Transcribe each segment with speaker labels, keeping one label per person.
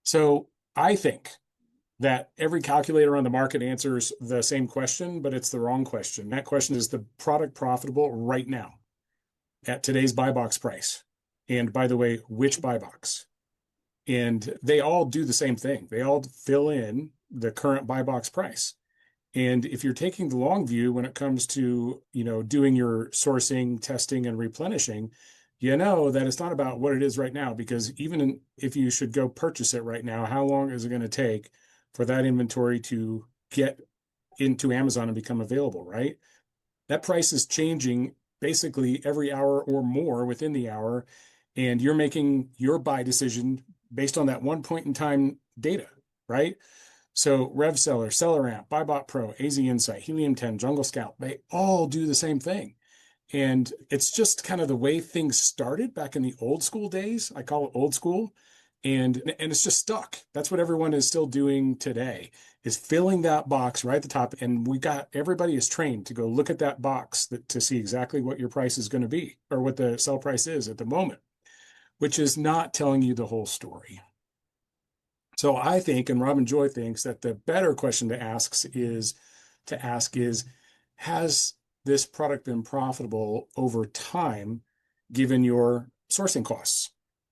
Speaker 1: So I think that every calculator on the market answers the same question, but it's the wrong question. That question is the product profitable right now at today's buy box price? And by the way, which buy box? And they all do the same thing. They all fill in the current buy box price. And if you're taking the long view when it comes to, doing your sourcing, testing, and replenishing, you know that it's not about what it is right now, because if you should go purchase it right now, how long is it going to take for that inventory to get into Amazon and become available, right? That price is changing basically every hour or more within the hour, and you're making your buy decision based on that one point in time data, right? So RevSeller, SellerAmp, BuyBot Pro, AZ Insight, Helium 10, Jungle Scout, they all do the same thing. And it's just kind of the way things started back in the old school days. I call it old school. And it's just stuck. That's what everyone is still doing today, is filling that box right at the top. And everybody is trained to go look at that box to see exactly what your price is going to be, or what the sell price is at the moment, which is not telling you the whole story. So I think, and Robin Joy thinks, that the better question to ask is, has this product been profitable over time, given your sourcing costs?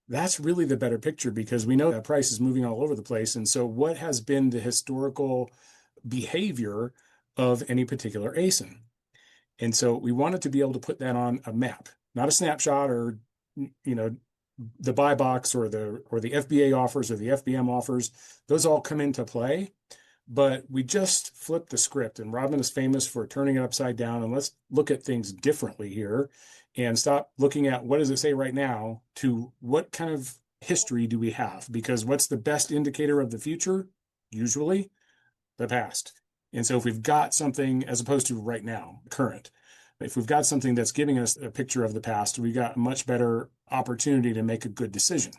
Speaker 1: That's really the better picture, because we know that price is moving all over the place. And so what has been the historical behavior of any particular ASIN? And so we wanted to be able to put that on a map, not a snapshot, or, the buy box or the FBA offers or the FBM offers. Those all come into play, but we just flipped the script, and Robin is famous for turning it upside down. And let's look at things differently here and stop looking at what does it say right now to what kind of history do we have? Because what's the best indicator of the future? Usually the past. And so if we've got something, as opposed to right now, current, if we've got something that's giving us a picture of the past, we've got a much better opportunity to make a good decision.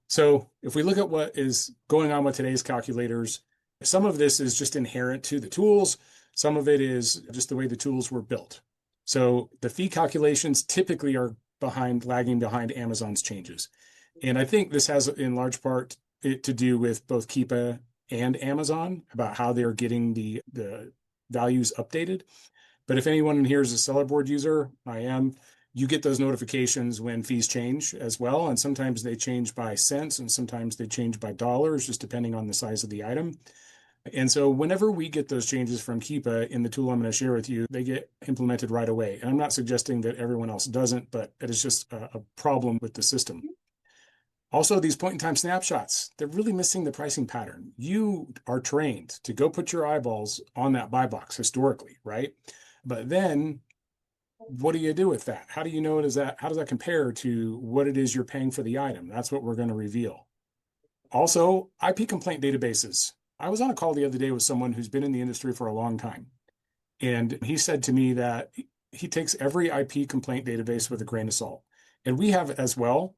Speaker 1: So if we look at what is going on with today's calculators, some of this is just inherent to the tools. Some of it is just the way the tools were built. So the fee calculations typically are lagging behind Amazon's changes. And I think this has in large part to do with both Keepa and Amazon about how they're getting the values updated. But if anyone in here is a seller board user, I am, you get those notifications when fees change as well. And sometimes they change by cents, and sometimes they change by dollars, just depending on the size of the item. And so whenever we get those changes from Keepa in the tool I'm going to share with you, they get implemented right away. And I'm not suggesting that everyone else doesn't, but it is just a problem with the system. Also, these point-in-time snapshots, they're really missing the pricing pattern. You are trained to go put your eyeballs on that buy box historically, right? But then what do you do with that? How do you know how does that compare to what it is you're paying for the item? That's what we're going to reveal. Also, IP complaint databases. I was on a call the other day with someone who's been in the industry for a long time. And he said to me that he takes every IP complaint database with a grain of salt. And we have as well.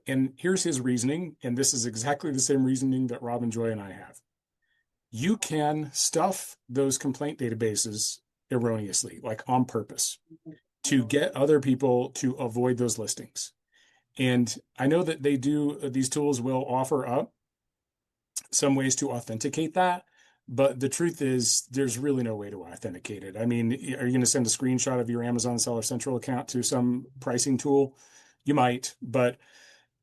Speaker 1: And here's his reasoning. And this is exactly the same reasoning that Robin Joy and I have. You can stuff those complaint databases erroneously, like on purpose, to get other people to avoid those listings. And I know that these tools will offer up some ways to authenticate that, but the truth is there's really no way to authenticate it. I mean, are you going to send a screenshot of your Amazon Seller Central account to some pricing tool? You might, but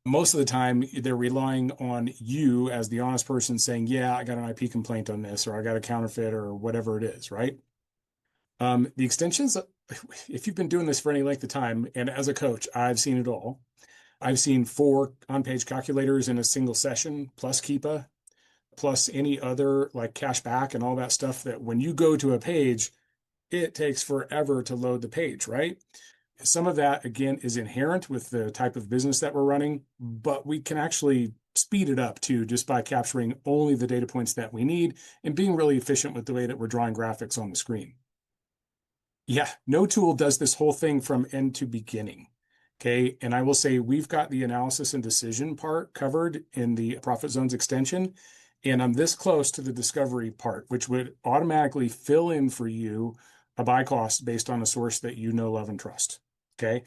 Speaker 1: most of the time they're relying on you as the honest person saying, yeah, I got an IP complaint on this, or I got a counterfeit, or whatever it is, right? The extensions, if you've been doing this for any length of time, and as a coach, I've seen it all. I've seen 4 on-page calculators in a single session, plus Keepa, plus any other like cashback and all that stuff, that when you go to a page, it takes forever to load the page, right? Some of that, again, is inherent with the type of business that we're running, but we can actually speed it up too, just by capturing only the data points that we need and being really efficient with the way that we're drawing graphics on the screen. Yeah, no tool does this whole thing from end to beginning. Okay. And I will say we've got the analysis and decision part covered in the Profit Zones extension. And I'm this close to the discovery part, which would automatically fill in for you a buy cost based on a source that you know, love, and trust. Okay.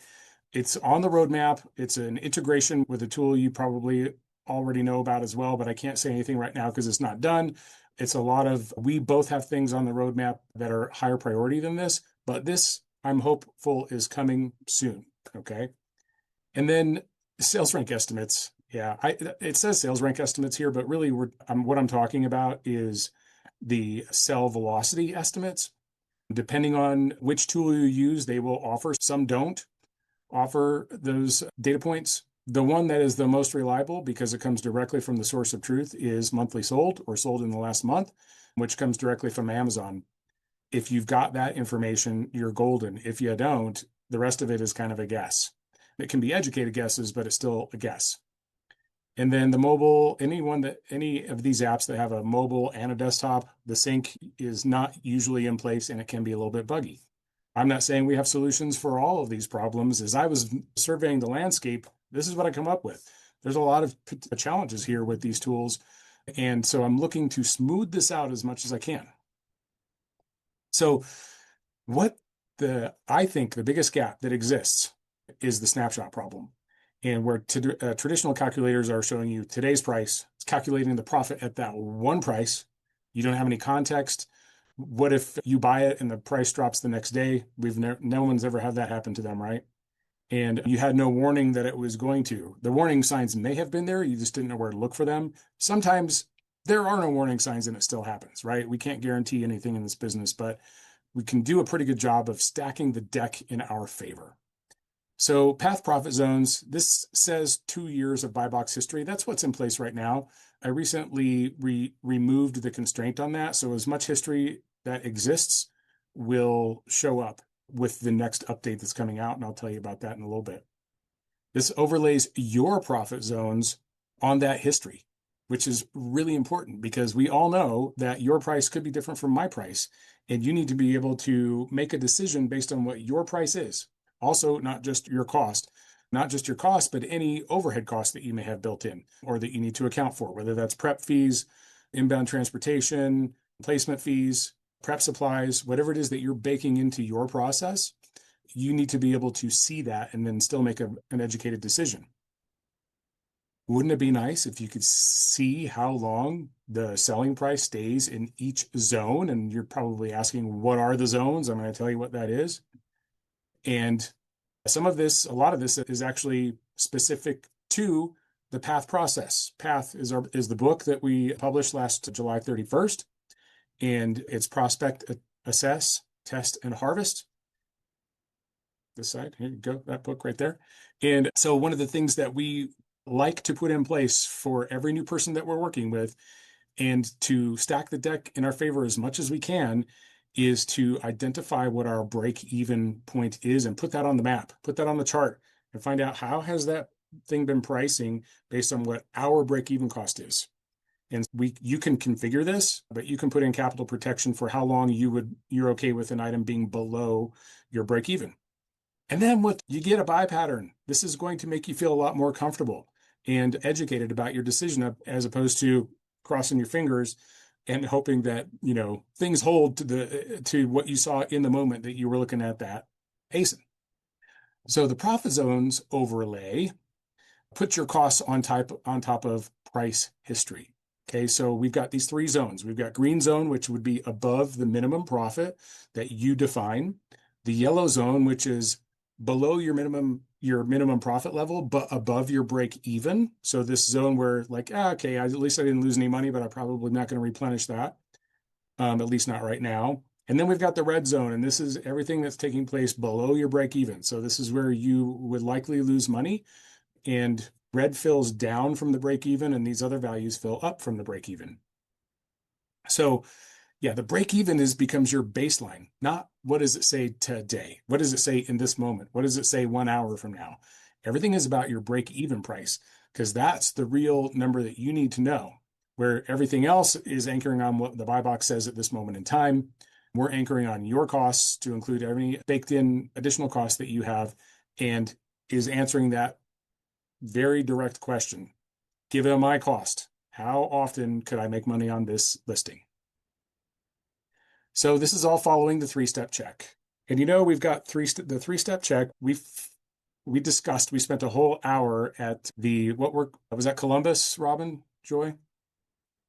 Speaker 1: It's on the roadmap. It's an integration with a tool you probably already know about as well, but I can't say anything right now because it's not done. It's a lot of, we both have things on the roadmap that are higher priority than this, but this I'm hopeful is coming soon. Okay. And then sales rank estimates. Yeah, it says sales rank estimates here, but really what I'm talking about is the sell velocity estimates. Depending on which tool you use, they will offer. Some don't offer those data points. The one that is the most reliable, because it comes directly from the source of truth, is monthly sold or sold in the last month, which comes directly from Amazon. If you've got that information, you're golden. If you don't, the rest of it is kind of a guess. It can be educated guesses, but it's still a guess. And then the mobile, any of these apps that have a mobile and a desktop, the sync is not usually in place and it can be a little bit buggy. I'm not saying we have solutions for all of these problems. As I was surveying the landscape, this is what I come up with. There's a lot of challenges here with these tools. And so I'm looking to smooth this out as much as I can. So I think the biggest gap that exists is the snapshot problem. And where traditional calculators are showing you today's price, it's calculating the profit at that one price. You don't have any context. What if you buy it and the price drops the next day? No one's ever had that happen to them, right? And you had no warning that it was going to. The warning signs may have been there. You just didn't know where to look for them. Sometimes there are no warning signs and it still happens, right? We can't guarantee anything in this business, but we can do a pretty good job of stacking the deck in our favor. So path profit zones, this says 2 years of buy box history. That's what's in place right now. I recently removed the constraint on that. So as much history that exists will show up with the next update that's coming out. And I'll tell you about that in a little bit. This overlays your profit zones on that history, which is really important because we all know that your price could be different from my price. And you need to be able to make a decision based on what your price is. Also, not just your cost, but any overhead costs that you may have built in or that you need to account for, whether that's prep fees, inbound transportation, placement fees, prep supplies, whatever it is that you're baking into your process, you need to be able to see that and then still make an educated decision. Wouldn't it be nice if you could see how long the selling price stays in each zone? And you're probably asking, what are the zones? I'm going to tell you what that is. And a lot of this is actually specific to the PATH process. PATH is the book that we published last July 31st, and it's prospect, assess, test, and harvest. This side, here you go, that book right there. And so one of the things that we like to put in place for every new person that we're working with and to stack the deck in our favor as much as we can is to identify what our break-even point is and put that on the map, put that on the chart, and find out how has that thing been pricing based on what our break-even cost is. And you can configure this, but you can put in capital protection for how long you're okay with an item being below your break-even. And then you get a buy pattern. This is going to make you feel a lot more comfortable and educated about your decision as opposed to crossing your fingers and hoping that, things hold to what you saw in the moment that you were looking at that ASIN. So the profit zones overlay, put your costs on top of price history. Okay, so we've got these 3 zones. We've got green zone, which would be above the minimum profit that you define. The yellow zone, which is below your minimum profit level, but above your break even. So this zone where okay, at least I didn't lose any money, but I'm probably not going to replenish that, at least not right now. And then we've got the red zone, and this is everything that's taking place below your break even. So this is where you would likely lose money, and red fills down from the break even, and these other values fill up from the break even. So yeah, the break even becomes your baseline, not what does it say today? What does it say in this moment? What does it say 1 hour from now? Everything is about your break even price because that's the real number that you need to know, where everything else is anchoring on what the buy box says at this moment in time. We're anchoring on your costs to include any baked in additional costs that you have and is answering that very direct question. Given my cost, how often could I make money on this listing? So this is all following the 3-step check. And we've got the 3-step check. We we discussed, we spent a whole hour at was that Columbus, Robin, Joy?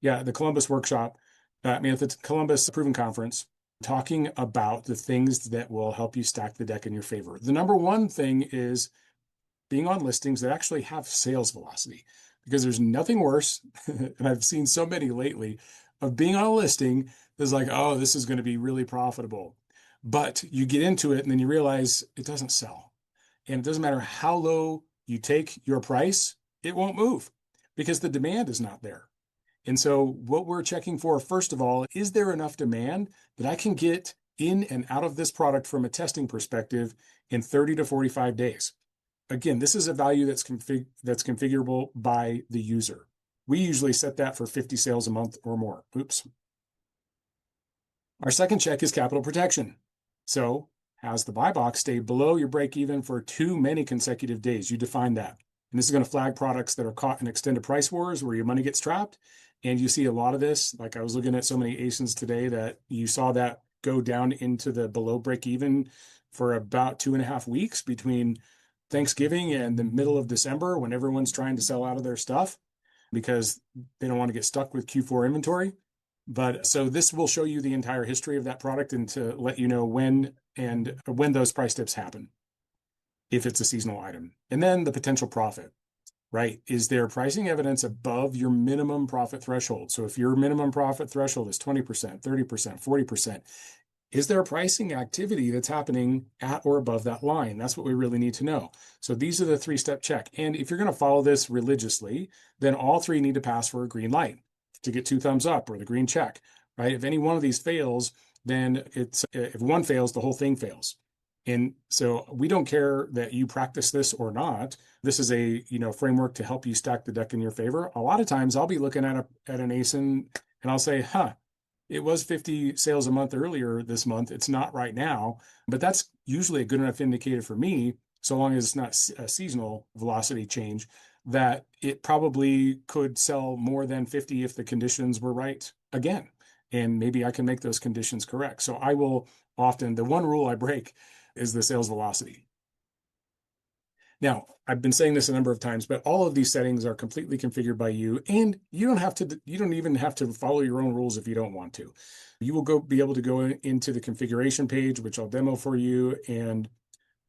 Speaker 1: Yeah, the Columbus workshop, the Columbus Proven Conference, talking about the things that will help you stack the deck in your favor. The number one thing is being on listings that actually have sales velocity, because there's nothing worse, and I've seen so many lately, of being on a listing that's like, oh, this is going to be really profitable. But you get into it and then you realize it doesn't sell. And it doesn't matter how low you take your price, it won't move because the demand is not there. And so what we're checking for, first of all, is there enough demand that I can get in and out of this product from a testing perspective in 30 to 45 days? Again, this is a value that's configurable by the user. We usually set that for 50 sales a month or more. Oops. Our second check is capital protection. So has the buy box stayed below your break even for too many consecutive days? You define that. And this is going to flag products that are caught in extended price wars where your money gets trapped. And you see a lot of this. Like I was looking at so many ASINs today that you saw that go down into the below break even for about 2.5 weeks between Thanksgiving and the middle of December, when everyone's trying to sell out of their stuff because they don't want to get stuck with Q4 inventory. But so this will show you the entire history of that product and to let you know when those price dips happen, if it's a seasonal item. And then the potential profit, right? Is there pricing evidence above your minimum profit threshold? So if your minimum profit threshold is 20%, 30%, 40%, is there a pricing activity that's happening at or above that line? That's what we really need to know. So these are the 3-step check. And if you're going to follow this religiously, then all 3 need to pass for a green light to get 2 thumbs up or the green check, right? If any one of these fails, then if one fails, the whole thing fails. And so we don't care that you practice this or not. This is a framework to help you stack the deck in your favor. A lot of times I'll be looking at an ASIN and I'll say, it was 50 sales a month earlier this month. It's not right now, but that's usually a good enough indicator for me, so long as it's not a seasonal velocity change, that it probably could sell more than 50 if the conditions were right again. And maybe I can make those conditions correct. So I will often, the one rule I break is the sales velocity. Now, I've been saying this a number of times, but all of these settings are completely configured by you, and you don't even have to follow your own rules if you don't want to. You will be able to go into the configuration page, which I'll demo for you, and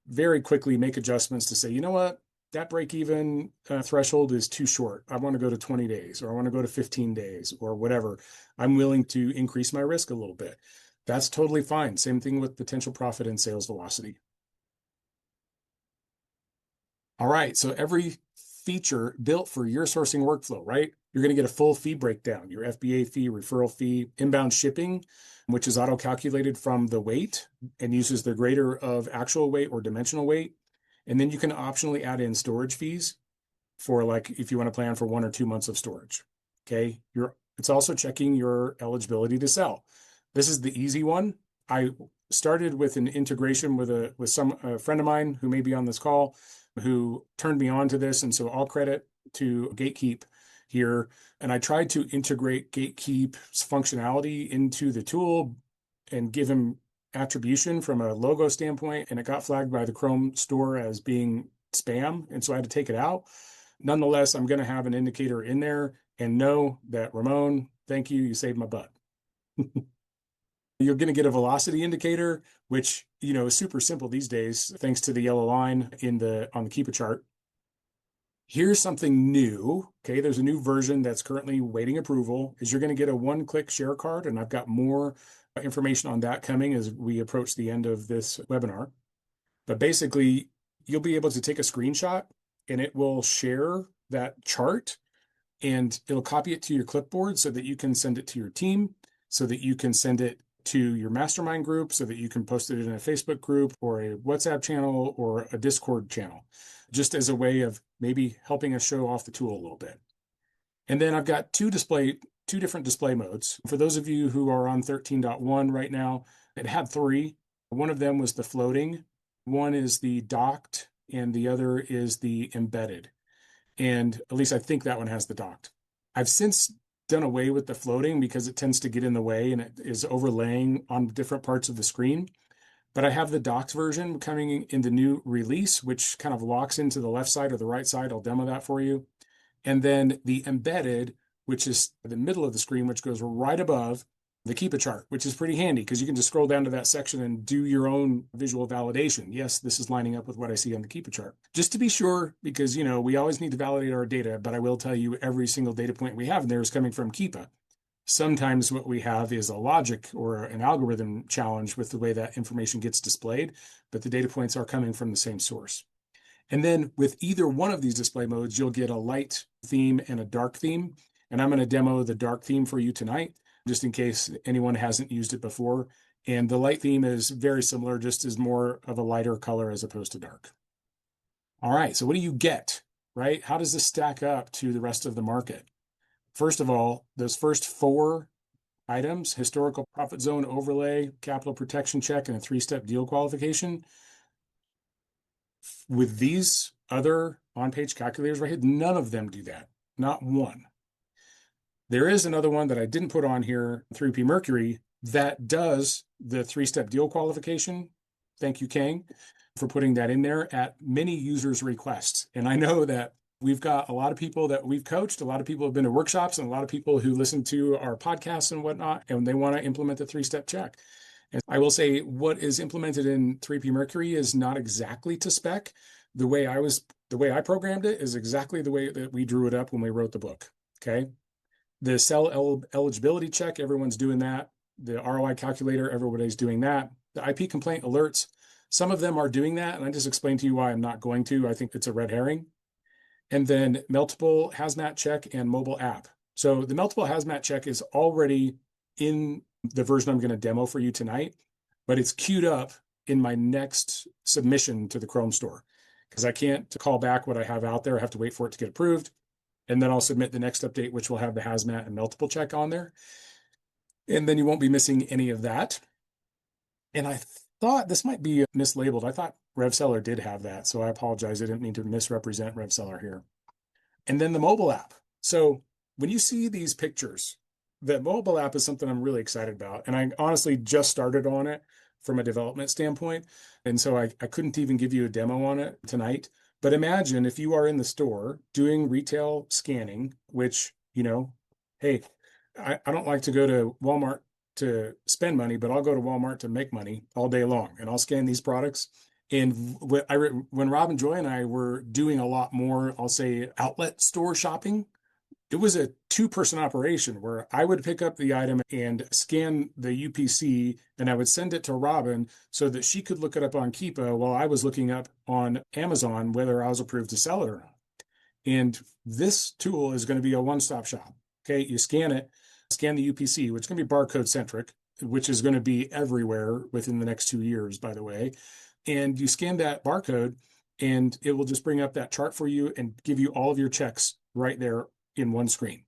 Speaker 1: very quickly make adjustments to say, you know what, that break-even threshold is too short. I want to go to 20 days, or I want to go to 15 days, or whatever. I'm willing to increase my risk a little bit. That's totally fine. Same thing with potential profit and sales velocity. All right, so every feature built for your sourcing workflow, right? You're going to get a full fee breakdown, your FBA fee, referral fee, inbound shipping, which is auto-calculated from the weight and uses the greater of actual weight or dimensional weight. And then you can optionally add in storage fees for, like, if you want to plan for 1 or 2 months of storage. Okay, it's also checking your eligibility to sell. This is the easy one. I started with an integration with a friend of mine who may be on this call, who turned me on to this. And so all credit to Gatekeep here. And I tried to integrate Gatekeep's functionality into the tool and give him attribution from a logo standpoint. And it got flagged by the Chrome store as being spam. And so I had to take it out. Nonetheless, I'm going to have an indicator in there and know that, Ramon, thank you. You saved my butt. You're going to get a velocity indicator, which, is super simple these days, thanks to the yellow line on the Keepa chart. Here's something new. Okay, there's a new version that's currently waiting approval. Is you're going to get a one-click share card, and I've got more information on that coming as we approach the end of this webinar. But basically, you'll be able to take a screenshot, and it will share that chart, and it'll copy it to your clipboard so that you can send it to your team, so that you can send it to your mastermind group, so that you can post it in a Facebook group or a WhatsApp channel or a Discord channel, just as a way of maybe helping us show off the tool a little bit. And then I've got two different display modes. For those of you who are on 13.1 right now, it had 3. One of them was the floating, one is the docked, and the other is the embedded. And at least I think that one has the docked. I've since done away with the floating because it tends to get in the way and it is overlaying on different parts of the screen. But I have the docked version coming in the new release, which kind of locks into the left side or the right side. I'll demo that for you. And then the embedded, which is the middle of the screen, which goes right above the Keepa chart, which is pretty handy because you can just scroll down to that section and do your own visual validation. Yes, this is lining up with what I see on the Keepa chart. Just to be sure, because we always need to validate our data, but I will tell you every single data point we have in there is coming from Keepa. Sometimes what we have is a logic or an algorithm challenge with the way that information gets displayed, but the data points are coming from the same source. And then with either one of these display modes, you'll get a light theme and a dark theme. And I'm going to demo the dark theme for you tonight, just in case anyone hasn't used it before. And the light theme is very similar, just as more of a lighter color as opposed to dark. All right, so what do you get, right? How does this stack up to the rest of the market? First of all, those first 4 items, historical profit zone overlay, capital protection check, and a 3-step deal qualification, with these other on-page calculators right here, none of them do that. Not one. There is another one that I didn't put on here, 3P Mercury, that does the 3-step deal qualification. Thank you, Kang, for putting that in there at many users' requests. And I know that we've got a lot of people that we've coached, a lot of people have been to workshops, and a lot of people who listen to our podcasts and whatnot, and they want to implement the 3-step check. And I will say what is implemented in 3P Mercury is not exactly to spec. The way I programmed it is exactly the way that we drew it up when we wrote the book. Okay. The cell eligibility check, everyone's doing that. The ROI calculator, everybody's doing that. The IP complaint alerts, some of them are doing that. And I just explained to you why I'm not going to. I think it's a red herring. And then multiple hazmat check and mobile app. So the multiple hazmat check is already in the version I'm going to demo for you tonight, but it's queued up in my next submission to the Chrome store because I can't call back what I have out there. I have to wait for it to get approved. And then I'll submit the next update, which will have the hazmat and multiple check on there. And then you won't be missing any of that. And I thought this might be mislabeled. I thought RevSeller did have that. So I apologize. I didn't mean to misrepresent RevSeller here. And then the mobile app. So when you see these pictures, the mobile app is something I'm really excited about. And I honestly just started on it from a development standpoint. And so I couldn't even give you a demo on it tonight. But imagine if you are in the store doing retail scanning, which, hey, I don't like to go to Walmart to spend money, but I'll go to Walmart to make money all day long. And I'll scan these products. And when Rob and Joy and I were doing a lot more, I'll say outlet store shopping, it was a 2-person operation where I would pick up the item and scan the UPC and I would send it to Robin so that she could look it up on Keepa while I was looking up on Amazon whether I was approved to sell it or not. And this tool is going to be a one-stop shop. Okay, you scan it, scan the UPC, which is going to be barcode centric, which is going to be everywhere within the next 2 years, by the way. And you scan that barcode and it will just bring up that chart for you and give you all of your checks right there in one screen.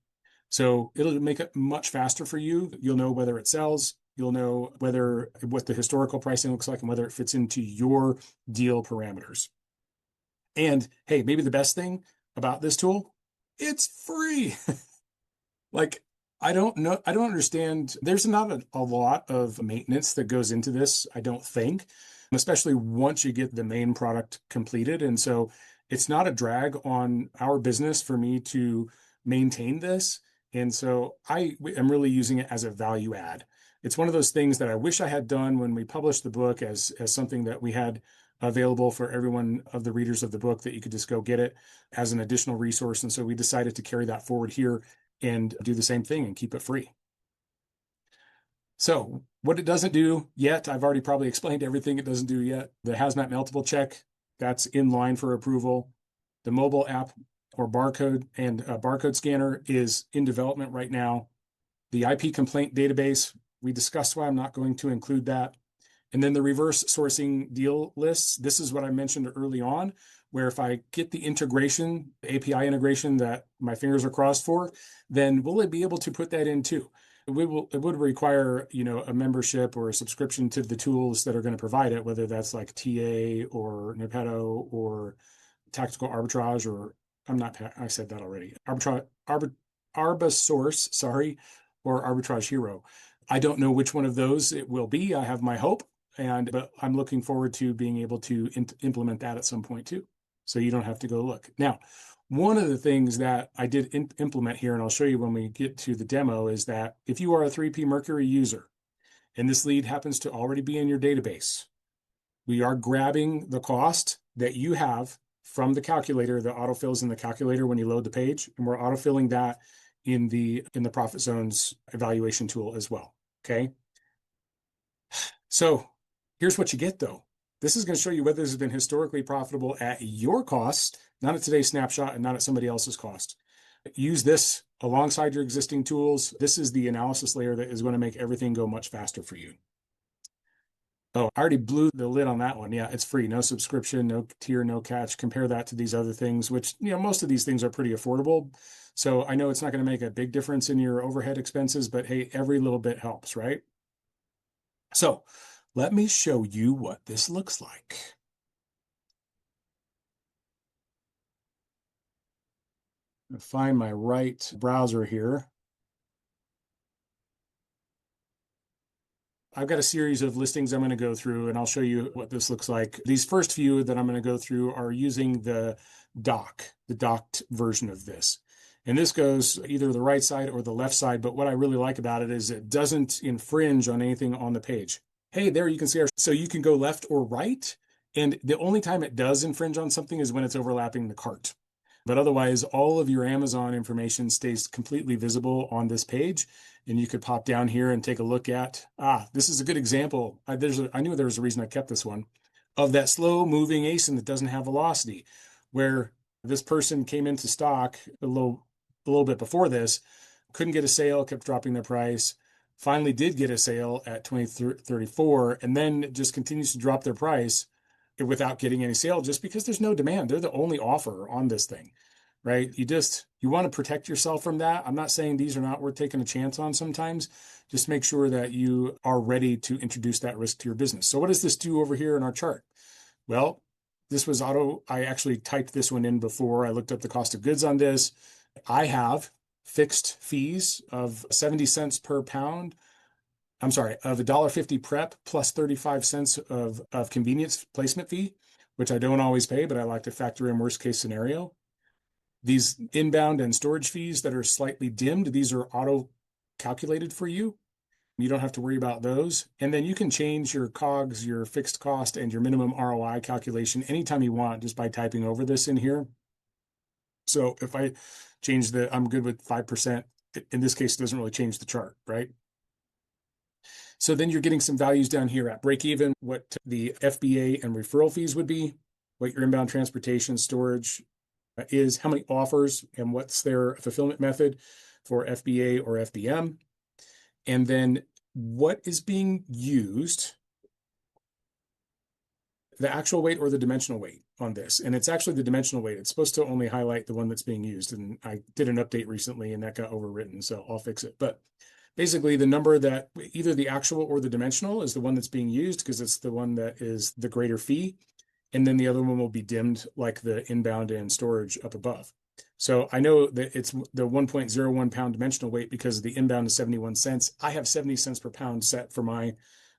Speaker 1: So it'll make it much faster for you. You'll know whether it sells. You'll know what the historical pricing looks like and whether it fits into your deal parameters. And hey, maybe the best thing about this tool, it's free. Like, I don't understand. There's not a lot of maintenance that goes into this, I don't think, especially once you get the main product completed. And so it's not a drag on our business for me to maintain this. And so I am really using it as a value add. It's one of those things that I wish I had done when we published the book as something that we had available for everyone of the readers of the book that you could just go get it as an additional resource. And so we decided to carry that forward here and do the same thing and keep it free. So what it doesn't do yet, I've already probably explained everything it doesn't do yet. The hazmat multiple check, that's in line for approval. The mobile app or barcode and barcode scanner is in development right now. The IP complaint database, we discussed why I'm not going to include that. And then the reverse sourcing deal lists. This is what I mentioned early on, where if I get the integration, the API integration that my fingers are crossed for, then will it be able to put that in too? It would require, a membership or a subscription to the tools that are going to provide it, whether that's like TA or Nipeto or Tactical Arbitrage, or I said that already. Arbisource, sorry, or Arbitrage Hero. I don't know which one of those it will be. I have my hope. but I'm looking forward to being able to implement that at some point too. So you don't have to go look. Now, one of the things that I did implement here, and I'll show you when we get to the demo, is that if you are a 3P Mercury user and this lead happens to already be in your database, we are grabbing the cost that you have from the calculator that autofills in the calculator when you load the page, and we're autofilling that in the Profit Zones evaluation tool as well. Okay. So here's what you get though. This is going to show you whether this has been historically profitable at your cost, not at today's snapshot and not at somebody else's cost. Use this alongside your existing tools. This is the analysis layer that is going to make everything go much faster for you. Oh, I already blew the lid on that one. Yeah, it's free. No subscription, no tier, no catch. Compare that to these other things, which, most of these things are pretty affordable. So I know it's not going to make a big difference in your overhead expenses, but hey, every little bit helps, right? So let me show you what this looks like. Find my right browser here. I've got a series of listings I'm going to go through, and I'll show you what this looks like. These first few that I'm going to go through are using the docked version of this. And this goes either the right side or the left side, but what I really like about it is it doesn't infringe on anything on the page. Hey, there you can see so you can go left or right, and the only time it does infringe on something is when it's overlapping the cart. But otherwise, all of your Amazon information stays completely visible on this page. And you could pop down here and take a look at, this is a good example. I knew there was a reason I kept this one, of that slow moving ASIN that doesn't have velocity, where this person came into stock a little bit before this, couldn't get a sale, kept dropping their price, finally did get a sale at 2034, and then just continues to drop their price without getting any sale just because there's no demand. They're the only offer on this thing, right? You want to protect yourself from that. I'm not saying these are not worth taking a chance on sometimes. Just make sure that you are ready to introduce that risk to your business. So what does this do over here in our chart? Well, this was I actually typed this one in before. I looked up the cost of goods on this. I have fixed fees of 70 cents per pound. I'm sorry, of $1.50 prep plus 35 cents of convenience placement fee, which I don't always pay, but I like to factor in worst case scenario. These inbound and storage fees that are slightly dimmed, these are auto calculated for you. You don't have to worry about those. And then you can change your COGS, your fixed cost, and your minimum ROI calculation anytime you want just by typing over this in here. So if I change I'm good with 5%. In this case, it doesn't really change the chart, right? So then you're getting some values down here at break even, what the FBA and referral fees would be, what your inbound transportation storage is, how many offers, and what's their fulfillment method for FBA or FBM. And then what is being used, the actual weight or the dimensional weight on this. And it's actually the dimensional weight. It's supposed to only highlight the one that's being used. And I did an update recently and that got overwritten, so I'll fix it. But basically the number that either the actual or the dimensional is the one that's being used because it's the one that is the greater fee. And then the other one will be dimmed like the inbound and storage up above. So I know that it's the 1.01 pound dimensional weight because the inbound is 71 cents. I have 70 cents per pound set for my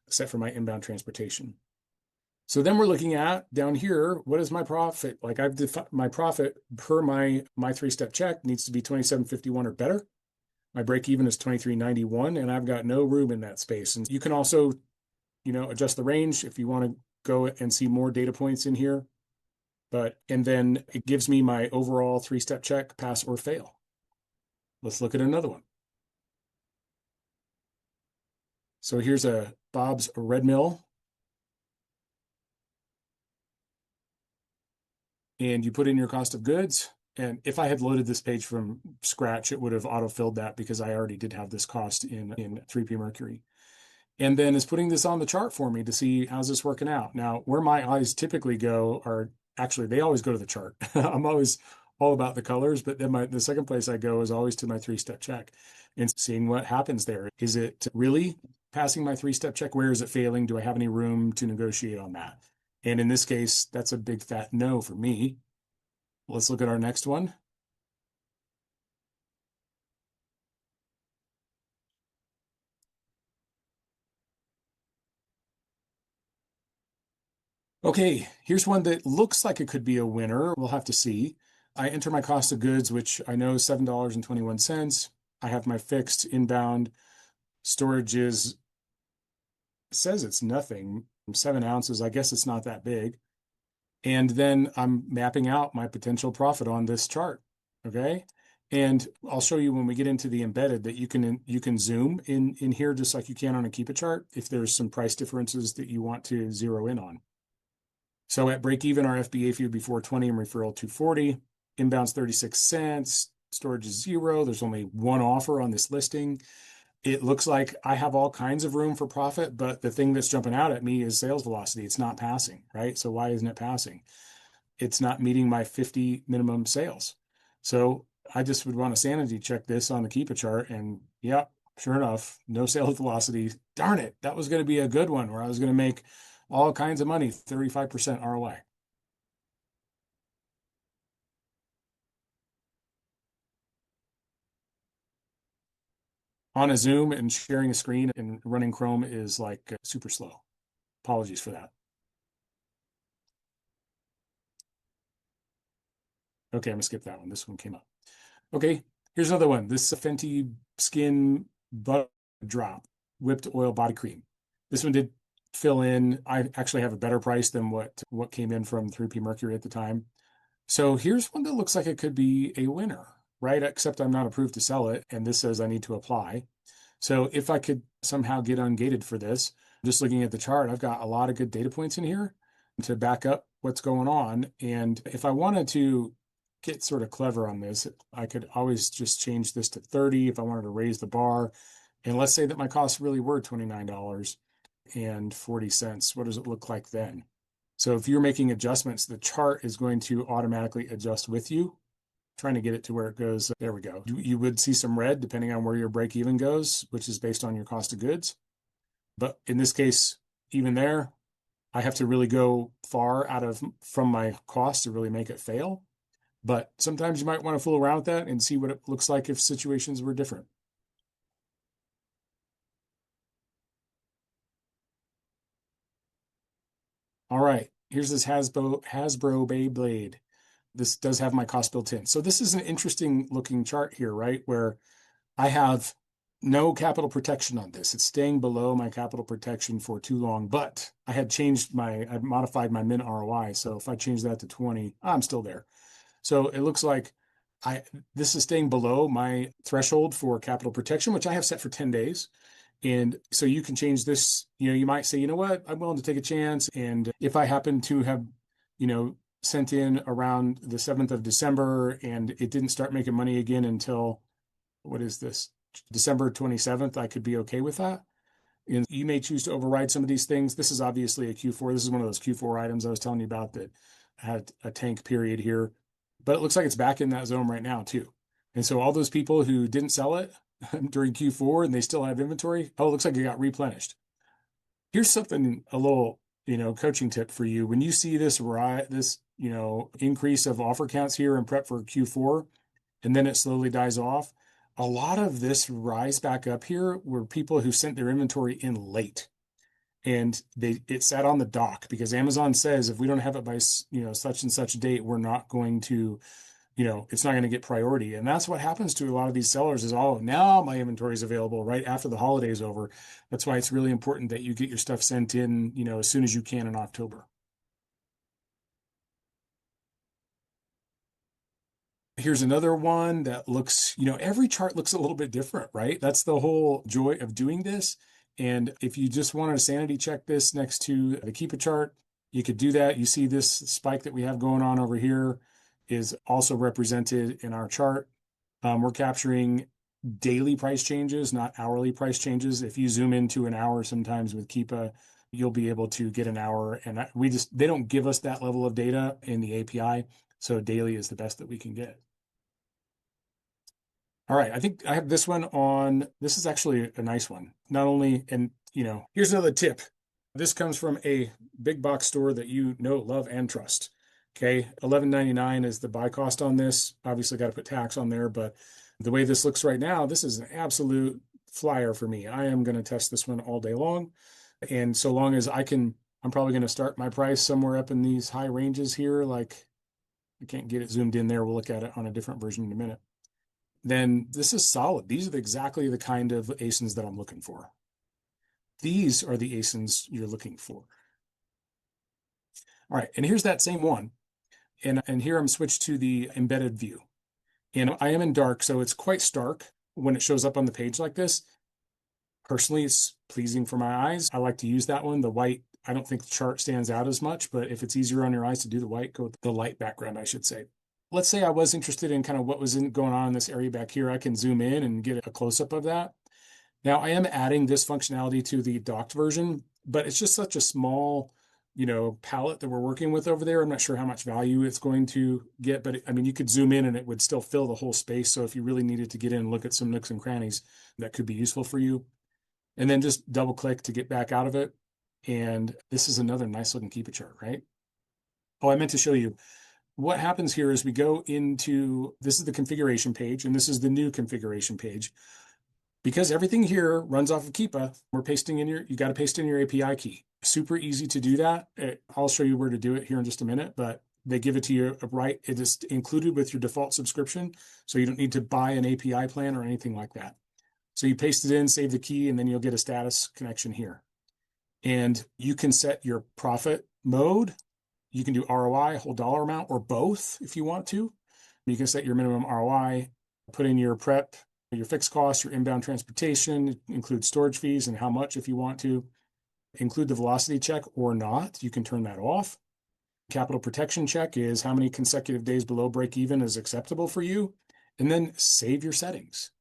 Speaker 1: inbound transportation. So then we're looking at down here, what is my profit? Like I've defined my profit per my three-step check needs to be 27.51 or better. My break even is 23.91 and I've got no room in that space. And you can also, adjust the range if you want to go and see more data points in here. And then it gives me my overall three-step check, pass or fail. Let's look at another one. So here's a Bob's Red Mill. And you put in your cost of goods. And if I had loaded this page from scratch, it would have auto-filled that because I already did have this cost in 3P Mercury. And then is putting this on the chart for me to see how's this working out. Now, where my eyes typically go are actually, they always go to the chart. I'm always all about the colors, but then the second place I go is always to my three-step check and seeing what happens there. Is it really passing my three-step check? Where is it failing? Do I have any room to negotiate on that? And in this case, that's a big fat no for me. Let's look at our next one. Okay, here's one that looks like it could be a winner. We'll have to see. I enter my cost of goods, which I know is $7.21. I have my fixed inbound. Storage is, says it's nothing, 7 ounces. I guess it's not that big. And then I'm mapping out my potential profit on this chart. Okay. And I'll show you when we get into the embedded that you can zoom in here just like you can on a Keepa chart if there's some price differences that you want to zero in on. So at break even, our FBA fee would be 420 and referral 240. Inbound's 36 cents. Storage is 0. There's only one offer on this listing. It looks like I have all kinds of room for profit, but the thing that's jumping out at me is sales velocity. It's not passing, right? So why isn't it passing? It's not meeting my 50 minimum sales. So I just would want to sanity check this on the Keepa chart. And yep, sure enough, no sales velocity. Darn it. That was going to be a good one where I was going to make all kinds of money, 35% ROI. On a Zoom and sharing a screen and running Chrome is like super slow. Apologies for that. Okay, I'm gonna skip that one. This one came up. Okay, here's another one. This Fenty Skin Butter Drop Whipped Oil Body Cream. This one did fill in. I actually have a better price than what came in from 3P Mercury at the time. So here's one that looks like it could be a winner, right? Except I'm not approved to sell it, and this says I need to apply. So if I could somehow get ungated for this, just looking at the chart, I've got a lot of good data points in here to back up what's going on. And if I wanted to get sort of clever on this, I could always just change this to 30 if I wanted to raise the bar. And let's say that my costs really were $29.40. What does it look like then? So if you're making adjustments, the chart is going to automatically adjust with you, trying to get it to where it goes. There we go. You would see some red depending on where your break even goes, which is based on your cost of goods. But in this case, even there, I have to really go far out of from my cost to really make it fail. But sometimes you might want to fool around with that and see what it looks like if situations were different. All right, here's this Hasbro Beyblade. This does have my cost built in. So this is an interesting looking chart here, right? Where I have no capital protection on this. It's staying below my capital protection for too long, but I modified my min ROI. So if I change that to 20, I'm still there. So it looks like this is staying below my threshold for capital protection, which I have set for 10 days. And so you can change this. You might say, you know what, I'm willing to take a chance. And if I happen to have, sent in around the 7th of December and it didn't start making money again until, what is this, December 27th, I could be okay with that. And you may choose to override some of these things. This is obviously a Q4. This is one of those Q4 items I was telling you about that had a tank period here. But it looks like it's back in that zone right now, too. And so all those people who didn't sell it during Q4 and they still have inventory, oh, it looks like it got replenished. Here's something, a little, coaching tip for you. When you see this increase of offer counts here and prep for Q4, and then it slowly dies off, a lot of this rise back up here were people who sent their inventory in late. And it sat on the dock because Amazon says if we don't have it by such and such date, we're not going to, it's not going to get priority. And that's what happens to a lot of these sellers is, oh, now my inventory is available right after the holiday is over. That's why it's really important that you get your stuff sent in, as soon as you can in October. Here's another one that looks, every chart looks a little bit different, right? That's the whole joy of doing this. And if you just wanted to sanity check this next to the Keepa chart, you could do that. You see this spike that we have going on over here is also represented in our chart. We're capturing daily price changes, not hourly price changes. If you zoom into an hour, sometimes with Keepa, you'll be able to get an hour. And they don't give us that level of data in the API. So daily is the best that we can get. All right, I think I have this one on. This is actually a nice one. Not only, and here's another tip. This comes from a big box store that you know, love, and trust. Okay, $11.99 is the buy cost on this. Obviously, got to put tax on there, but the way this looks right now, this is an absolute flyer for me. I am going to test this one all day long, and so long as I can I'm probably going to start my price somewhere up in these high ranges here. Like I can't get it zoomed in there. We'll look at it on a different version in a minute. Then this is solid. These are exactly the kind of ASINs that I'm looking for. These are the ASINs you're looking for. All right, and here's that same one. And here I'm switched to the embedded view. And I am in dark, so it's quite stark when it shows up on the page like this. Personally, it's pleasing for my eyes. I like to use that one. The white, I don't think the chart stands out as much, but if it's easier on your eyes to do the white, go with the light background, I should say. Let's say I was interested in kind of what was going on in this area back here. I can zoom in and get a close-up of that. Now, I am adding this functionality to the docked version, but it's just such a small, palette that we're working with over there. I'm not sure how much value it's going to get, but I mean, you could zoom in and it would still fill the whole space. So if you really needed to get in and look at some nooks and crannies, that could be useful for you. And then just double click to get back out of it. And this is another nice looking Keepa chart, right? Oh, I meant to show you. What happens here is we go into, this is the configuration page, and this is the new configuration page. Because everything here runs off of Keepa, we're pasting in you got to paste in your API key. Super easy to do that. I'll show you where to do it here in just a minute, but they give it to you right. It is included with your default subscription, so you don't need to buy an API plan or anything like that. So you paste it in, save the key, and then you'll get a status connection here. And you can set your profit mode. You can do ROI, whole dollar amount, or both if you want to. You can set your minimum ROI, put in your prep, your fixed costs, your inbound transportation, include storage fees and how much if you want to. Include the velocity check or not. You can turn that off. Capital protection check is how many consecutive days below break even is acceptable for you. And then save your settings.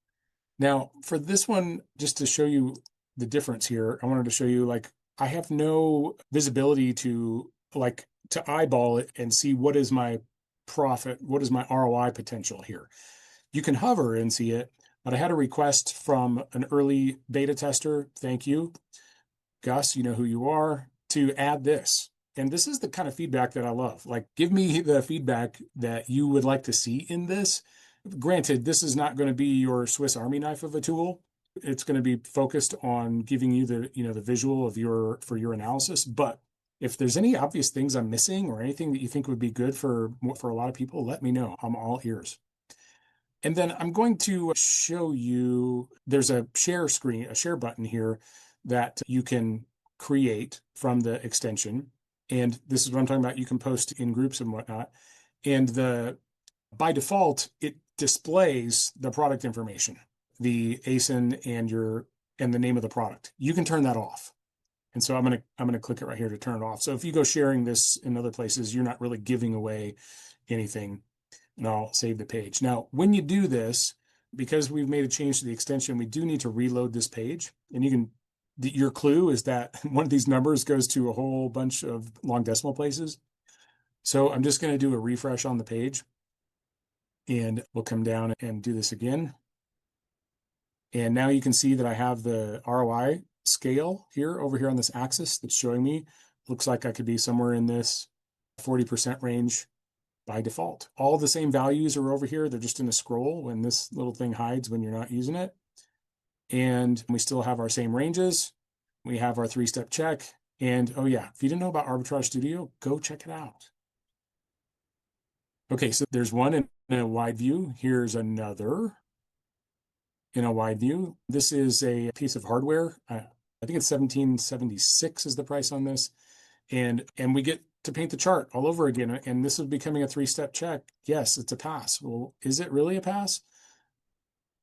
Speaker 1: Now, for this one, just to show you the difference here, I wanted to show you, like, I have no visibility to eyeball it and see what is my profit, what is my ROI potential here. You can hover and see it, but I had a request from an early beta tester. Thank you, Gus, you know who you are, to add this. And this is the kind of feedback that I love. Like, give me the feedback that you would like to see in this. Granted, this is not going to be your Swiss Army knife of a tool. It's going to be focused on giving you the visual of for your analysis. But if there's any obvious things I'm missing or anything that you think would be good for a lot of people, let me know. I'm all ears. And then I'm going to show you, there's a share screen, a share button here that you can create from the extension. And this is what I'm talking about. You can post in groups and whatnot. And by default, it displays the product information, the ASIN and the name of the product. You can turn that off. And so I'm gonna click it right here to turn it off. So if you go sharing this in other places, you're not really giving away anything. And I'll save the page. Now, when you do this, because we've made a change to the extension, we do need to reload this page. And your clue is that one of these numbers goes to a whole bunch of long decimal places. So I'm just going to do a refresh on the page. And we'll come down and do this again. And now you can see that I have the ROI scale over here on this axis that's showing me. Looks like I could be somewhere in this 40% range by default. All the same values are over here. They're just in a scroll when this little thing hides when you're not using it. And we still have our same ranges. We have our 3-step check. And oh yeah, if you didn't know about Arbitrage Studio, go check it out. Okay, so there's one in a wide view. Here's another in a wide view. This is a piece of hardware. I think it's $17.76 is the price on this. And we get to paint the chart all over again. And this is becoming a 3-step check. Yes, it's a pass. Well, is it really a pass?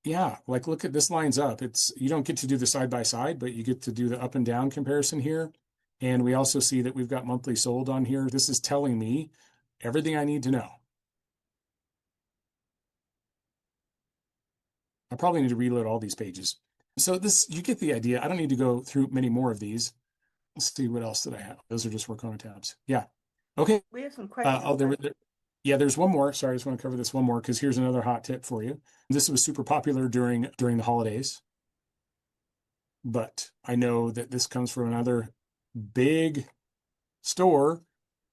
Speaker 1: Yeah, like look at this lines up. You don't get to do the side by side, but you get to do the up and down comparison here. And we also see that we've got monthly sold on here. This is telling me everything I need to know. I probably need to reload all these pages. So you get the idea. I don't need to go through many more of these. Let's see, what else did I have? Those are just work on tabs. Yeah. Okay.
Speaker 2: We have some questions.
Speaker 1: There's one more. Sorry, I just want to cover this one more because here's another hot tip for you. This was super popular during the holidays. But I know that this comes from another big store,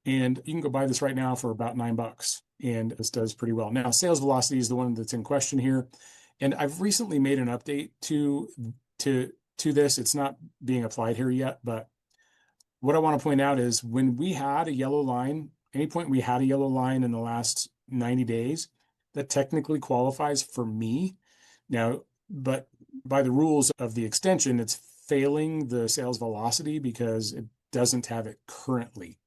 Speaker 1: and you can go buy this right now for about $9. And this does pretty well. Now, sales velocity is the one that's in question here. And I've recently made an update to this. It's not being applied here yet, but what I want to point out is when we had a yellow line, any point we had a yellow line in the last 90 days, that technically qualifies for me. Now, but by the rules of the extension, it's failing the sales velocity because it doesn't have it currently.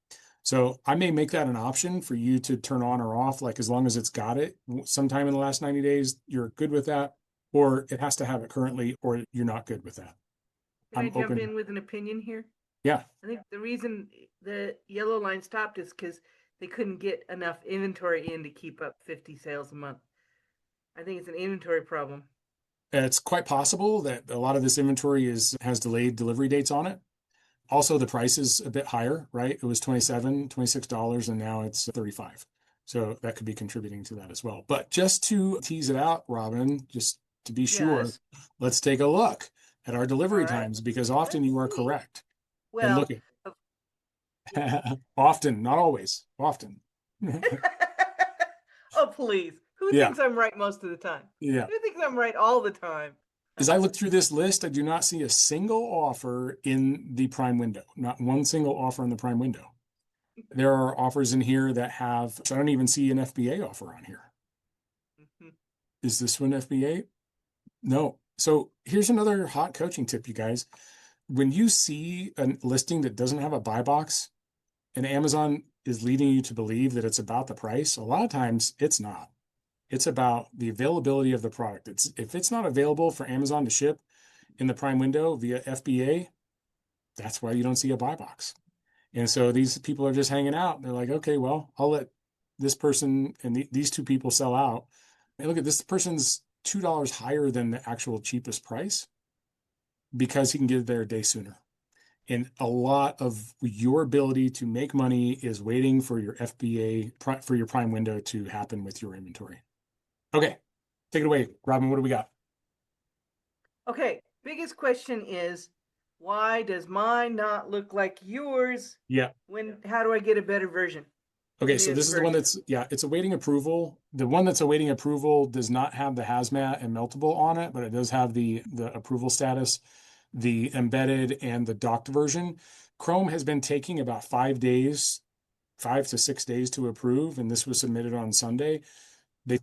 Speaker 1: So I may make that an option for you to turn on or off, like as long as it's got it sometime in the last 90 days, you're good with that, or it has to have it currently, or you're not good with that.
Speaker 2: Can I
Speaker 1: I'm
Speaker 2: jump
Speaker 1: open.
Speaker 2: in with an opinion here?
Speaker 1: Yeah.
Speaker 2: I think the reason the yellow line stopped is because they couldn't get enough inventory in to keep up 50 sales a month. I think it's an inventory problem.
Speaker 1: It's quite possible that a lot of this inventory has delayed delivery dates on it. Also, the price is a bit higher, right? It was $26, and now it's 35. So that could be contributing to that as well. But just to tease it out, Robin, just to be sure,
Speaker 2: Yes.
Speaker 1: let's take a look at our
Speaker 2: All
Speaker 1: delivery
Speaker 2: right.
Speaker 1: times because often
Speaker 2: Let's
Speaker 1: you are
Speaker 2: see.
Speaker 1: correct. And look
Speaker 2: Well, yeah.
Speaker 1: at often, not always, often.
Speaker 2: Oh, please. Who
Speaker 1: Yeah,
Speaker 2: thinks I'm right most of the time?
Speaker 1: yeah.
Speaker 2: Who thinks I'm right all the time?
Speaker 1: As I look through this list, I do not see a single offer in the Prime window, not one single offer in the Prime window. There are offers in here that have, I don't even see an FBA offer on here. Is this one FBA? No. So here's another hot coaching tip, you guys. When you see a listing that doesn't have a buy box and Amazon is leading you to believe that it's about the price, a lot of times it's not. It's about the availability of the product. If it's not available for Amazon to ship in the Prime window via FBA, that's why you don't see a buy box. And so these people are just hanging out. They're like, okay, well, I'll let this person and these two people sell out. And look at this person's $2 higher than the actual cheapest price because he can get it there a day sooner. And a lot of your ability to make money is waiting for your FBA, for your Prime window to happen with your inventory. Okay, take it away, Robin. What do we got?
Speaker 2: Okay, biggest question is why does mine not look like yours?
Speaker 1: Yeah.
Speaker 2: How do I get a better version?
Speaker 1: Okay,
Speaker 2: The
Speaker 1: so this
Speaker 2: newest
Speaker 1: is the one
Speaker 2: version.
Speaker 1: that's, yeah, it's awaiting approval. The one that's awaiting approval does not have the hazmat and meltable on it, but it does have the approval status, the embedded and the docked version. Chrome has been taking about 5 days, 5 to 6 days to approve, and this was submitted on Sunday. They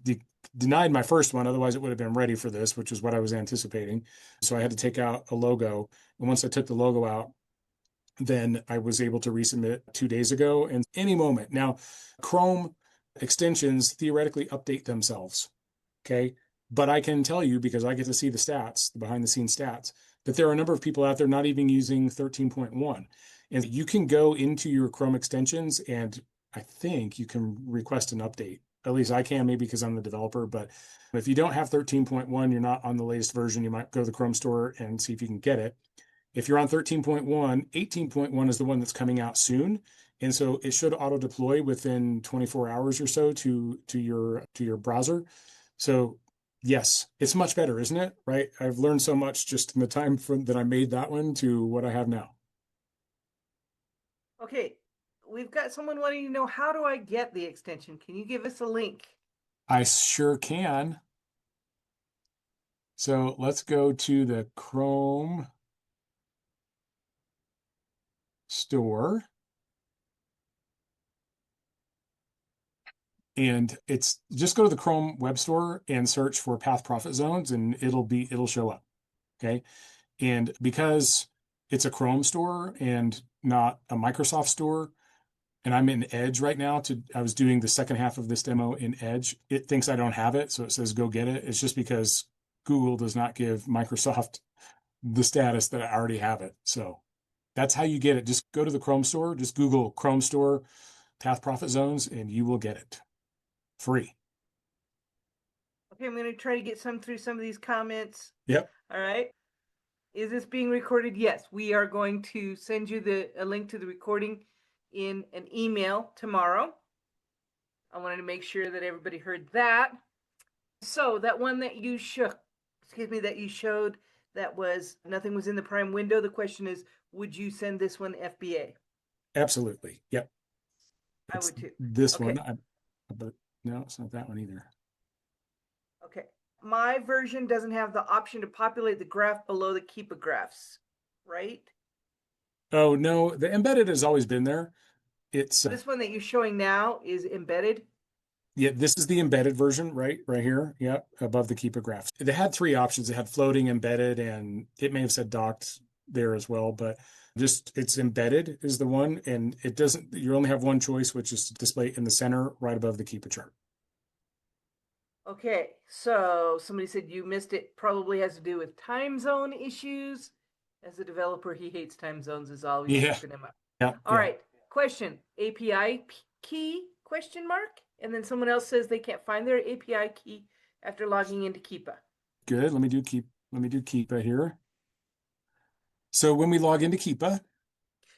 Speaker 1: denied my first one, otherwise it would have been ready for this, which is what I was anticipating. So I had to take out a logo, and once I took the logo out, then I was able to resubmit 2 days ago and any moment. Now, Chrome extensions theoretically update themselves. Okay. But I can tell you because I get to see the stats, the behind the scenes stats, that there are a number of people out there not even using 13.1. And you can go into your Chrome extensions and I think you can request an update. At least I can, maybe because I'm the developer. But if you don't have 13.1, you're not on the latest version, you might go to the Chrome store and see if you can get it. If you're on 13.1, 18.1 is the one that's coming out soon. And so it should auto deploy within 24 hours or so to your browser. So yes, it's much better, isn't it? Right? I've learned so much just in the time from that I made that one to what I have now.
Speaker 2: Okay, we've got someone wanting to know how do I get the extension? Can you give us a link?
Speaker 1: I sure can. So let's go to the Chrome store. And it's just go to the Chrome web store and search for path profit zones and it'll show up. Okay. And because it's a Chrome store and not a Microsoft store, and I'm in Edge right now I was doing the second half of this demo in Edge. It thinks I don't have it, so it says go get it. It's just because Google does not give Microsoft the status that I already have it. So that's how you get it. Just go to the Chrome store, just Google Chrome store path profit zones, and you will get it free.
Speaker 2: Okay, I'm going to try to get through some of these comments.
Speaker 1: Yep.
Speaker 2: All right. Is this being recorded? Yes, we are going to send you a link to the recording in an email tomorrow. I wanted to make sure that everybody heard that. So that one that you showed, that was nothing was in the Prime window. The question is, would you send this one FBA?
Speaker 1: Absolutely. Yep.
Speaker 2: I
Speaker 1: It's
Speaker 2: would too.
Speaker 1: this
Speaker 2: Okay.
Speaker 1: one. But no, it's not that one either.
Speaker 2: Okay. My version doesn't have the option to populate the graph below the Keepa graphs, right?
Speaker 1: Oh no, the embedded has always been there. It's
Speaker 2: This one that you're showing now is embedded.
Speaker 1: yeah, this is the embedded version, right here. Yep, above the Keepa graph. They had three options. It had floating, embedded, and it may have said docked there as well, but just it's embedded is the one, and it doesn't. You only have one choice, which is to display it in the center, right above the Keepa chart.
Speaker 2: Okay, so somebody said you missed it. Probably has to do with time zone issues. As a developer, he hates time zones. Is always
Speaker 1: Yeah,
Speaker 2: tripping him up.
Speaker 1: yeah,
Speaker 2: All
Speaker 1: yeah.
Speaker 2: right, question: API key question mark? And then someone else says they can't find their API key after logging into Keepa.
Speaker 1: Good. Let me do Keepa here. So when we log into Keepa,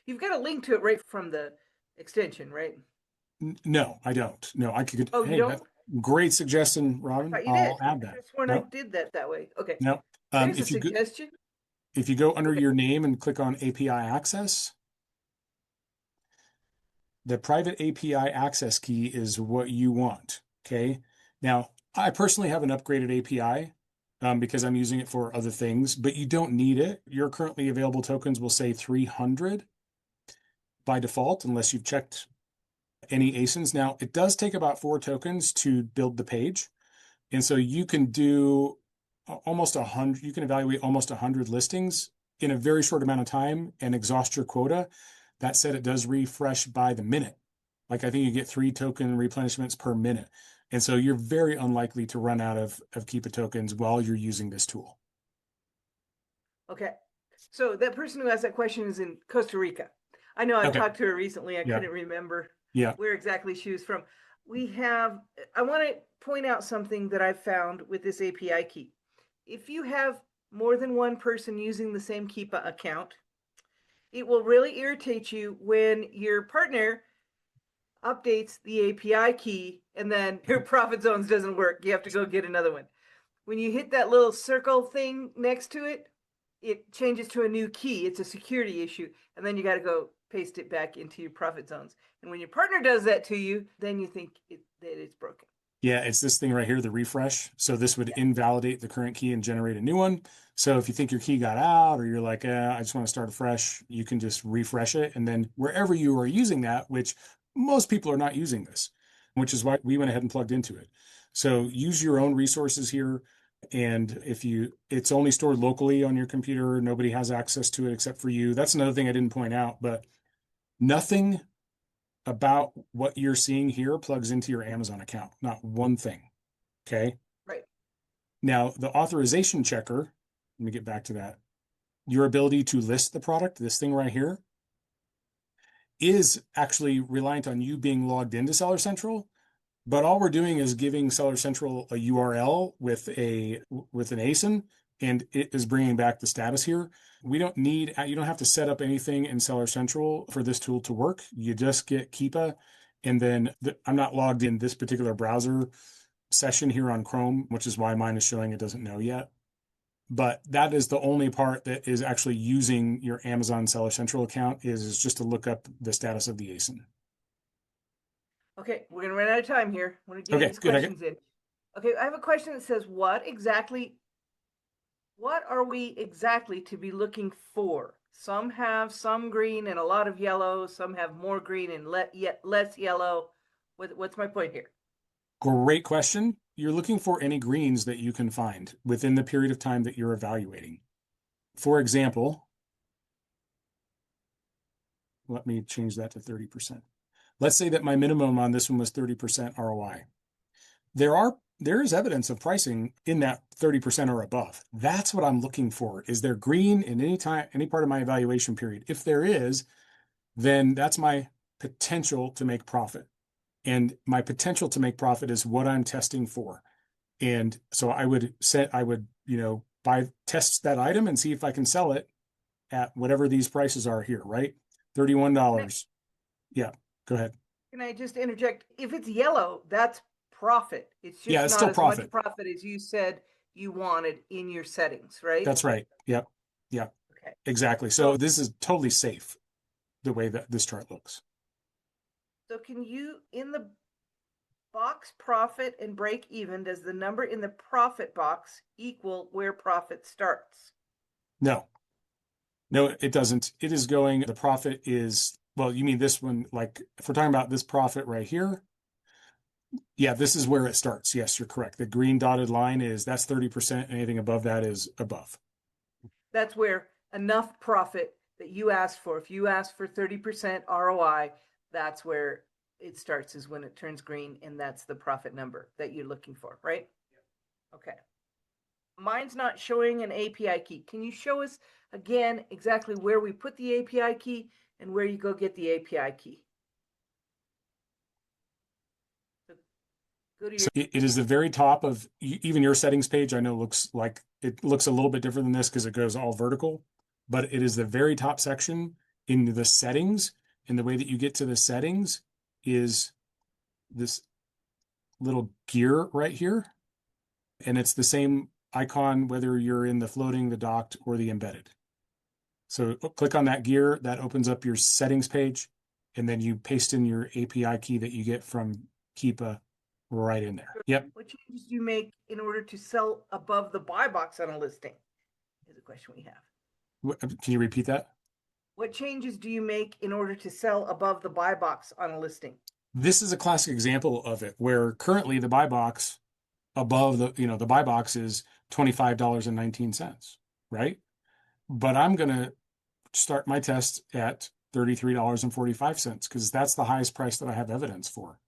Speaker 2: You've got a link to it right from the extension, right?
Speaker 1: no, I don't. No, I could.
Speaker 2: Oh, you
Speaker 1: Hey,
Speaker 2: don't?
Speaker 1: that's great suggestion,
Speaker 2: I
Speaker 1: Robin.
Speaker 2: thought you did.
Speaker 1: I'll add
Speaker 2: I could
Speaker 1: that.
Speaker 2: have sworn I
Speaker 1: No,
Speaker 2: did that way. Okay,
Speaker 1: no.
Speaker 2: there's a
Speaker 1: If you go,
Speaker 2: suggestion.
Speaker 1: if you go under
Speaker 2: Okay,
Speaker 1: your name and click on API access, the private API access key is what you want. Okay. Now, I personally have an upgraded API because I'm using it for other things, but you don't need it. Your currently available tokens will say 300 by default, unless you've checked any ASINs. Now, it does take about 4 tokens to build the page. And so you can do almost 100, you can evaluate almost 100 listings in a very short amount of time and exhaust your quota. That said, it does refresh by the minute. Like I think you get 3 token replenishments per minute. And so you're very unlikely to run out of Keepa tokens while you're using this tool.
Speaker 2: okay. So that person who asked that question is in Costa Rica. I know I
Speaker 1: Okay.
Speaker 2: talked to her recently. I
Speaker 1: Yeah.
Speaker 2: couldn't remember
Speaker 1: Yeah.
Speaker 2: where exactly she was from. I want to point out something that I've found with this API key. If you have more than one person using the same Keepa account, it will really irritate you when your partner updates the API key and then your profit zones doesn't work. You have to go get another one. When you hit that little circle thing next to it, it changes to a new key. It's a security issue. And then you got to go paste it back into your profit zones. And when your partner does that to you, then you think that it's broken.
Speaker 1: Yeah, it's this thing right here, the refresh. So this would invalidate the current key and generate a new one. So if you think your key got out or you're like, I just want to start afresh, you can just refresh it. And then wherever you are using that, which most people are not using this, which is why we went ahead and plugged into it. So use your own resources here. And it's only stored locally on your computer. Nobody has access to it except for you. That's another thing I didn't point out, but nothing about what you're seeing here plugs into your Amazon account. Not one thing. Okay.
Speaker 2: Right.
Speaker 1: Now, the authorization checker, let me get back to that. Your ability to list the product, this thing right here, is actually reliant on you being logged into Seller Central. But all we're doing is giving Seller Central a URL with an ASIN, and it is bringing back the status here. You don't have to set up anything in Seller Central for this tool to work. You just get Keepa, and then I'm not logged in this particular browser session here on Chrome, which is why mine is showing it doesn't know yet. But that is the only part that is actually using your Amazon Seller Central account is just to look up the status of the ASIN.
Speaker 2: Okay, we're going to run out of time here. I want to get
Speaker 1: Okay,
Speaker 2: these
Speaker 1: good.
Speaker 2: questions in. Okay, I have a question that says, what are we exactly to be looking for? Some have some green and a lot of yellow. Some have more green and less yellow. What's my point here?
Speaker 1: Great question. You're looking for any greens that you can find within the period of time that you're evaluating. For example, let me change that to 30%. Let's say that my minimum on this one was 30% ROI. There is evidence of pricing in that 30% or above. That's what I'm looking for. Is there green in any part of my evaluation period? If there is, then that's my potential to make profit. And my potential to make profit is what I'm testing for. And so I would, test that item and see if I can sell it at whatever these prices are here, right? $31. Yeah, go ahead.
Speaker 2: Can I just interject? If it's yellow, that's profit. It's
Speaker 1: Yeah,
Speaker 2: just
Speaker 1: it's
Speaker 2: not
Speaker 1: still
Speaker 2: as much
Speaker 1: profit.
Speaker 2: profit as you said you wanted in your settings, right?
Speaker 1: That's right. Yep. Yep.
Speaker 2: Okay.
Speaker 1: Exactly. So
Speaker 2: So,
Speaker 1: this is totally safe the way that this chart looks.
Speaker 2: so can you, in the box profit and break even, does the number in the profit box equal where profit starts?
Speaker 1: No. No, it doesn't. It is going, the profit is, well, you mean this one, like if we're talking about this profit right here, yeah, this is where it starts. Yes, you're correct. The green dotted line is that's 30%. Anything above that is above.
Speaker 2: That's where enough profit that you asked for. If you ask for 30% ROI, that's where it starts, is when it turns green, and that's the profit number that you're looking for, right? Okay. Mine's not showing an API key. Can you show us again exactly where we put the API key and where you go get the API key? So go to your.
Speaker 1: So it is the very top of even your settings page. I know looks like it looks a little bit different than this because it goes all vertical, but it is the very top section in the settings. And the way that you get to the settings is this little gear right here. And it's the same icon whether you're in the floating, the docked, or the embedded. So click on that gear, that opens up your settings page, and then you paste in your API key that you get from Keepa right in there. Yep.
Speaker 2: What changes do you make in order to sell above the buy box on a listing? Is a question we have.
Speaker 1: Can you repeat that?
Speaker 2: What changes do you make in order to sell above the buy box on a listing?
Speaker 1: This is a classic example of it where currently the buy box above the buy box is $25.19, right? But I'm going to start my test at $33.45 because that's the highest price that I have evidence for.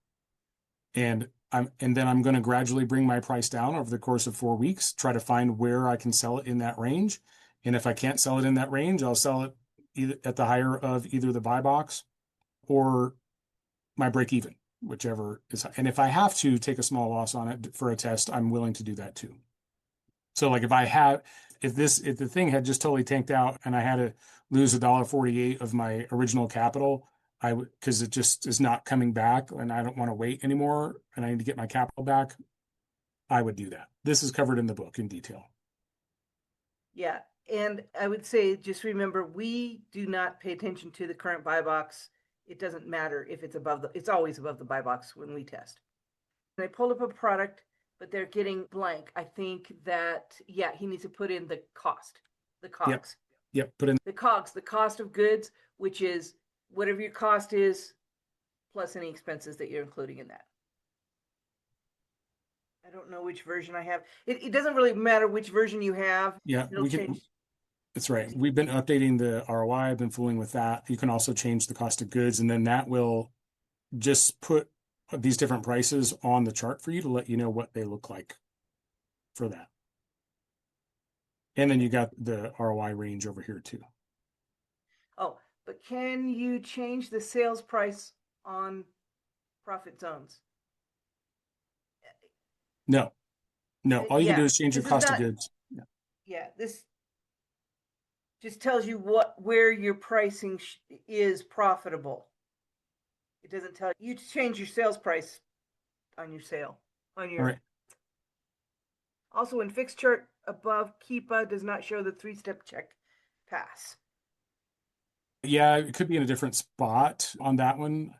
Speaker 1: And then I'm going to gradually bring my price down over the course of 4 weeks, try to find where I can sell it in that range. And if I can't sell it in that range, I'll sell it either at the higher of either the buy box or my break even, whichever is. And if I have to take a small loss on it for a test, I'm willing to do that too. So like if the thing had just totally tanked out and I had to lose $1.48 of my original capital, I would, because it just is not coming back and I don't want to wait anymore and I need to get my capital back, I would do that. This is covered in the book in detail.
Speaker 2: Yeah. And I would say, just remember, we do not pay attention to the current buy box. It doesn't matter if it's it's always above the buy box when we test. And I pulled up a product, but they're getting blank. I think that, yeah, he needs to put in the cost, the COGS.
Speaker 1: Yep. Put in
Speaker 2: the COGS, the cost of goods, which is whatever your cost is, plus any expenses that you're including in that. I don't know which version I have. It doesn't really matter which version you have.
Speaker 1: Yeah,
Speaker 2: It'll change.
Speaker 1: That's right. We've been updating the ROI. I've been fooling with that. You can also change the cost of goods, and then that will just put these different prices on the chart for you to let you know what they look like for that. And then you got the ROI range over here too.
Speaker 2: Oh, but can you change the sales price on profit zones?
Speaker 1: No, all you can do is change your cost of
Speaker 2: not,
Speaker 1: goods.
Speaker 2: Yeah, this just tells you where your pricing is profitable. It doesn't tell you to change your sales price on your sale. On your.
Speaker 1: All right.
Speaker 2: Also, in fixed chart above, Keepa does not show the 3-step check pass.
Speaker 1: Yeah, it could be in a different spot on that one.